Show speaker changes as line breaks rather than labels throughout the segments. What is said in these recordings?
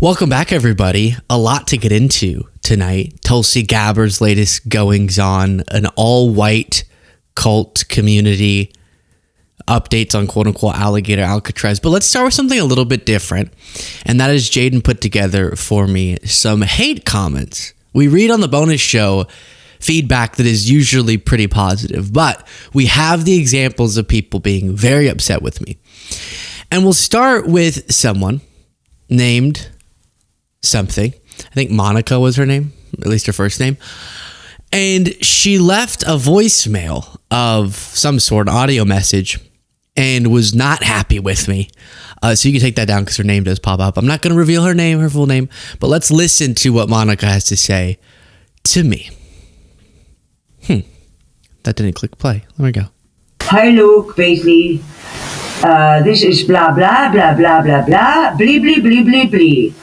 Welcome back, everybody. A lot to get into tonight. Tulsi Gabbard's latest goings-on, an all-white cult community, updates on quote-unquote Alligator Alcatraz. But let's start with something a little bit different, and that is Jaden put together for me some hate comments. We read on the bonus show feedback that is usually pretty positive, but we have the examples of people being very upset with me. And we'll start with someone named something. I think Monica was her name, at least her first name. And she left a voicemail of some sort, audio message, and was not happy with me. So you can take that down because her name does pop up. I'm not going to reveal her full name, but let's listen to what Monica has to say to me. That didn't click play. There we go.
Hi, Luke, Paisley. This is blah, blah, blah, blah, blah, blah, blee, blee, blee, blee, blee.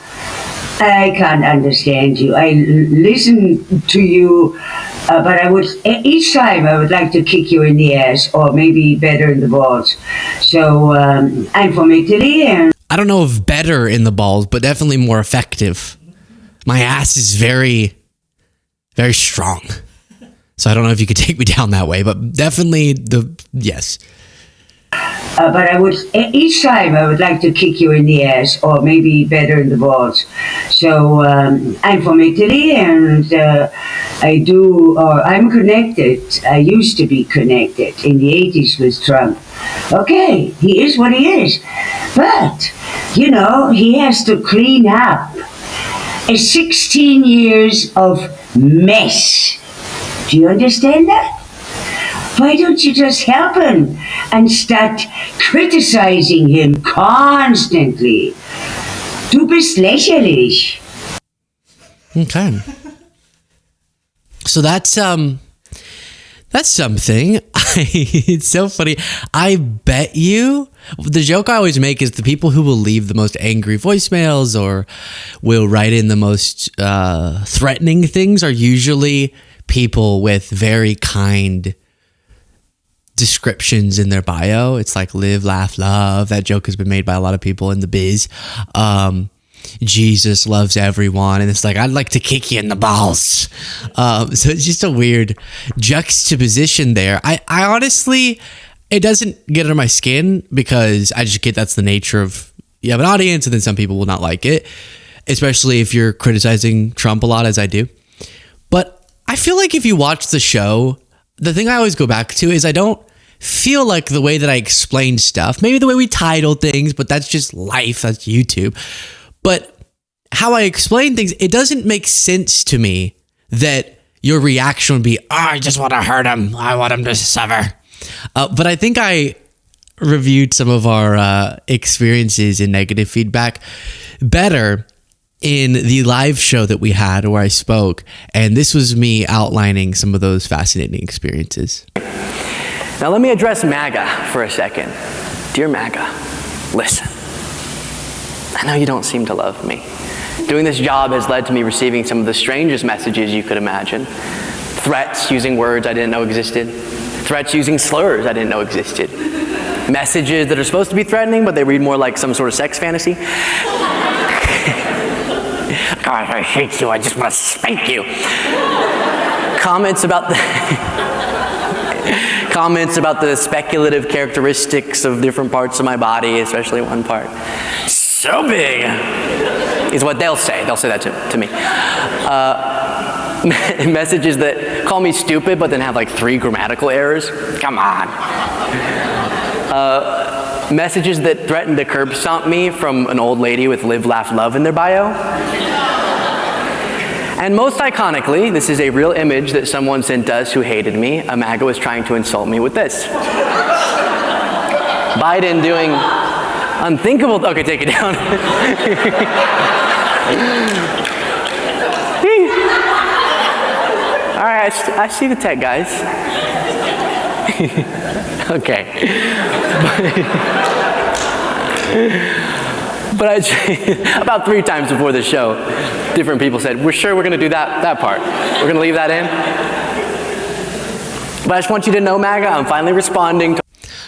I can't understand you. I listen to you, but each time I would like to kick you in the ass, or maybe better in the balls. So I'm from Italy, and
I don't know if better in the balls, but definitely more effective. My ass is very, very strong. So I don't know if you could take me down that way, but definitely yes.
But each time I would like to kick you in the ass, or maybe better in the balls. So I'm from Italy, and I'm connected. I used to be connected in the 80s with Trump. Okay, he is what he is. But, he has to clean up a 16 years of mess. Do you understand that? Why don't you just help him and start criticizing him constantly? Du bist lächerlich.
Okay. So that's something. It's so funny. I bet you, the joke I always make is the people who will leave the most angry voicemails or will write in the most threatening things are usually people with very kind descriptions in their bio. It's like live, laugh, love. That joke has been made by a lot of people in the biz. Jesus loves everyone. And it's like, I'd like to kick you in the balls. So it's just a weird juxtaposition there. I honestly, it doesn't get under my skin because I just get that's the nature of, you have an audience and then some people will not like it, especially if you're criticizing Trump a lot as I do. But I feel like if you watch the show, the thing I always go back to is I don't feel like the way that I explain stuff, maybe the way we title things, but that's just life, that's YouTube. But how I explain things, it doesn't make sense to me that your reaction would be, I just want to hurt him. I want him to suffer. But I think I reviewed some of our experiences in negative feedback better in the live show that we had where I spoke. And this was me outlining some of those fascinating experiences.
Now let me address MAGA for a second. Dear MAGA, listen. I know you don't seem to love me. Doing this job has led to me receiving some of the strangest messages you could imagine. Threats using words I didn't know existed. Threats using slurs I didn't know existed. Messages that are supposed to be threatening, but they read more like some sort of sex fantasy. God, I hate you. I just want to spank you. Comments about the speculative characteristics of different parts of my body, especially one part. So big is what they'll say. They'll say that to me. Messages that call me stupid, but then have like 3 grammatical errors. Come on. Messages that threaten to curb stomp me from an old lady with live, laugh, love in their bio. And most iconically, this is a real image that someone sent us who hated me. A MAGA was trying to insult me with this. Biden doing unthinkable, okay, take it down. All right, I see the tech, guys. Okay. But about 3 times before the show, different people said, we're sure we're going to do that part. We're going to leave that in. But I just want you to know, MAGA, I'm finally responding to...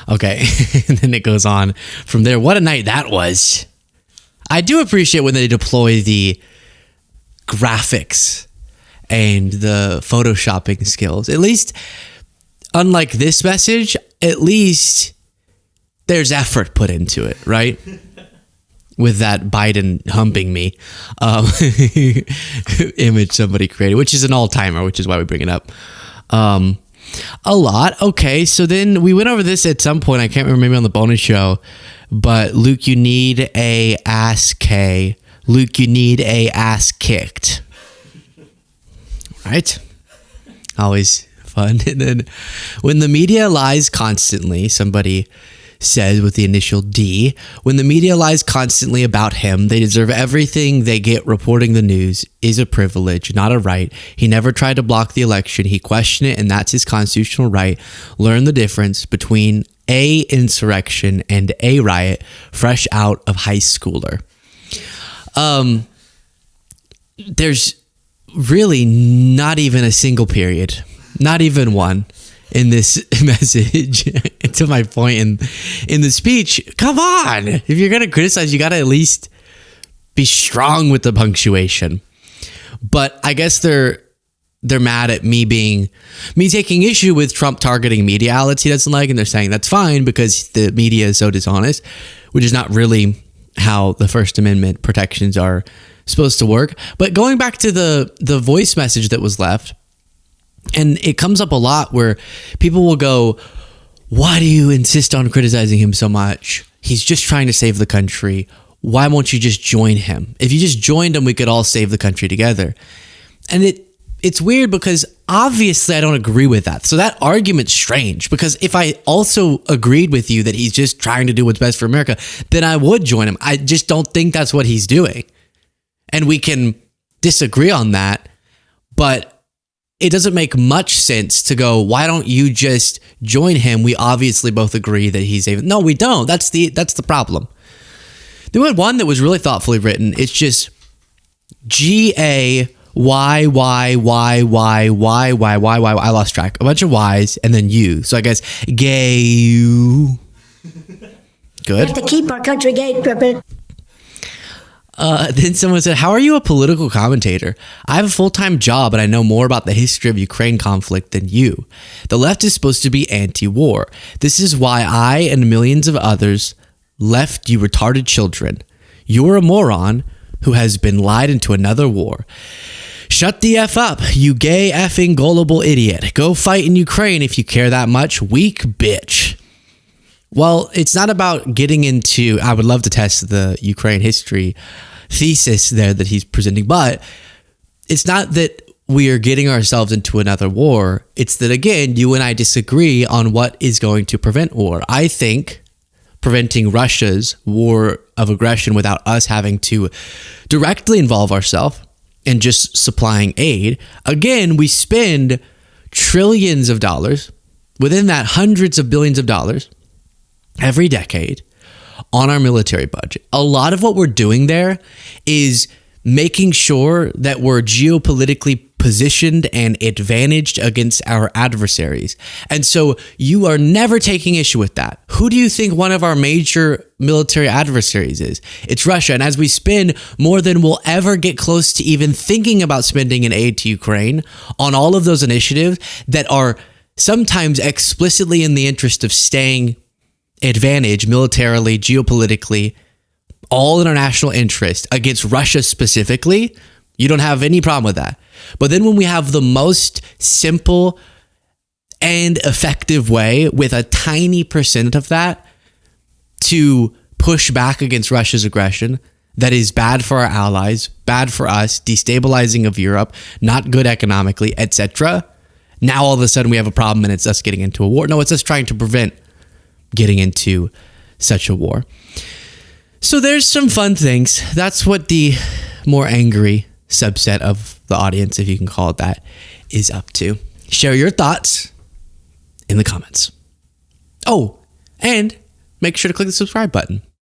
Okay, and then it goes on from there. What a night that was. I do appreciate when they deploy the graphics and the photoshopping skills. At least, unlike this message, at least there's effort put into it, right? With that Biden humping me image somebody created, which is an all-timer, which is why we bring it up a lot. Okay, so then we went over this at some point. I can't remember, maybe on the bonus show, but Luke, you need a ass K. Luke, you need a ass kicked. Right? Always fun. And then when the media lies constantly, somebody says with the initial D, when the media lies constantly about him, they deserve everything they get. Reporting the news is a privilege, not a right. He never tried to block the election. He questioned it, and that's his constitutional right. Learn the difference between a insurrection and a riot, fresh out of high schooler. There's really not even a single period, not even one, in this message to my point in the speech. Come on, if you're gonna criticize, you gotta at least be strong with the punctuation. But I guess they're mad at me taking issue with Trump targeting media outlets he doesn't like, and they're saying that's fine because the media is so dishonest, which is not really how the First Amendment protections are supposed to work. But going back to the voice message that was left, and it comes up a lot where people will go, why do you insist on criticizing him so much? He's just trying to save the country. Why won't you just join him? If you just joined him, we could all save the country together. And it's weird because obviously I don't agree with that. So that argument's strange, because if I also agreed with you that he's just trying to do what's best for America, then I would join him. I just don't think that's what he's doing. And we can disagree on that, but it doesn't make much sense to go, why don't you just join him? We obviously both agree that he's a... No, we don't. That's the problem. There was one that was really thoughtfully written. It's just G-A-Y-Y-Y-Y-Y-Y-Y. I lost track. A bunch of Y's and then U. So I guess gay you. Good.
To keep our country gay, Pippin.
Then someone said, how are you a political commentator? I have a full-time job and I know more about the history of Ukraine conflict than you. The left is supposed to be anti-war. This is why I and millions of others left you retarded children. You're a moron who has been lied into another war. Shut the F up, you gay effing gullible idiot. Go fight in Ukraine if you care that much, weak bitch. Well, it's not about getting into... I would love to test the Ukraine history thesis there that he's presenting, but it's not that we are getting ourselves into another war. It's that, again, you and I disagree on what is going to prevent war. I think preventing Russia's war of aggression without us having to directly involve ourselves and just supplying aid. Again, we spend trillions of dollars, within that hundreds of billions of dollars, every decade on our military budget. A lot of what we're doing there is making sure that we're geopolitically positioned and advantaged against our adversaries. And so you are never taking issue with that. Who do you think one of our major military adversaries is? It's Russia. And as we spend more than we'll ever get close to even thinking about spending in aid to Ukraine on all of those initiatives that are sometimes explicitly in the interest of staying advantage militarily, geopolitically, all in our national interest against Russia specifically, you don't have any problem with that. But then when we have the most simple and effective way with a tiny percent of that to push back against Russia's aggression, that is bad for our allies, bad for us, destabilizing of Europe, not good economically, etc. Now all of a sudden we have a problem and it's us getting into a war. No, it's us trying to prevent getting into such a war. So there's some fun things. That's what the more angry subset of the audience, if you can call it that, is up to. Share your thoughts in the comments. Oh, and make sure to click the subscribe button.